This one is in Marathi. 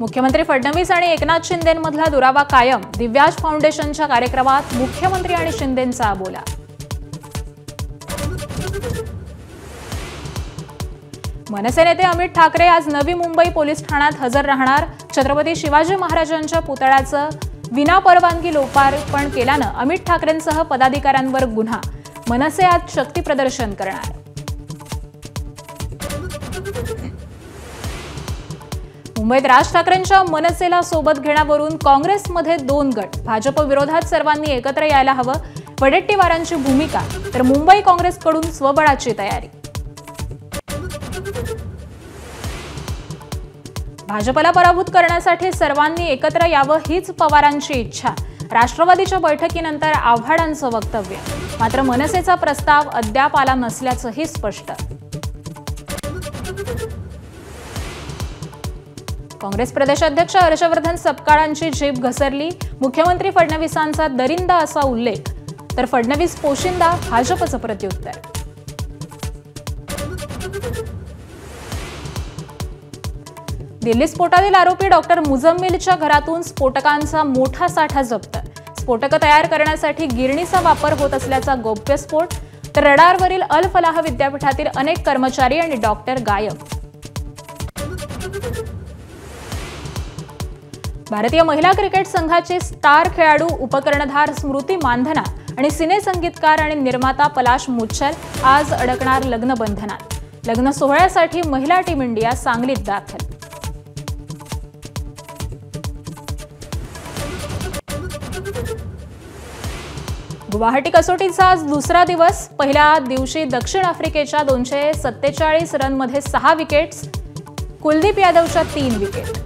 मुख्यमंत्री फडणवीस आणि एकनाथ शिंदेंमधला दुरावा कायम. दिव्याज फाउंडेशनच्या कार्यक्रमात मुख्यमंत्री आणि शिंदेंचा बोला. मनसे नेते अमित ठाकरे आज नवी मुंबई पोलीस ठाण्यात हजर राहणार. छत्रपती शिवाजी महाराजांच्या पुतळ्याचं विनापरवानगी लोकार्पण केल्यानं अमित ठाकरेंसह पदाधिकाऱ्यांवर गुन्हा. मनसे आज शक्ती प्रदर्शन करणार. मुंबईत राज ठाकरेंच्या मनसेला सोबत घेण्यावरून काँग्रेसमध्ये 2 गट. भाजप विरोधात सर्वांनी एकत्र यायला हवं, वडेट्टीवारांची भूमिका. तर मुंबई काँग्रेसकडून स्वबळाची तयारी. भाजपला पराभूत करण्यासाठी सर्वांनी एकत्र यावं हीच पवारांची इच्छा. राष्ट्रवादीच्या बैठकीनंतर आव्हाडांचं वक्तव्य. मात्र मनसेचा प्रस्ताव अद्याप आला नसल्याचंही स्पष्ट. काँग्रेस प्रदेशाध्यक्ष हर्षवर्धन सपकाळांची जीभ घसरली. मुख्यमंत्री फडणवीसांचा दरिंदा असा उल्लेख, तर फडणवीस पोशिंदा, भाजपचं प्रत्युत्तर. दिल्ली स्फोटातील आरोपी डॉक्टर मुझम्मिलच्या घरातून स्फोटकांचा मोठा साठा जप्त. स्फोटकं तयार करण्यासाठी गिरणीचा वापर होत असल्याचा गौप्यस्फोट. तर रडारवरील अल फलाह विद्यापीठातील अनेक कर्मचारी आणि डॉक्टर गायब. भारतीय महिला क्रिकेट संघाचे स्टार खेळाडू उपकर्णधार स्मृती मानधना आणि सिनेसंगीतकार आणि निर्माता पलाश मुच्छल आज अडकणार लग्न बंधनात. लग्न सोहळ्यासाठी महिला टीम इंडिया सांगलीत दाखल. गुवाहाटी कसोटीचा आज दुसरा दिवस. पहिल्या दिवशी दक्षिण आफ्रिकेच्या 247 रनमध्ये 6 विकेट्स. कुलदीप यादवच्या 3 विकेट.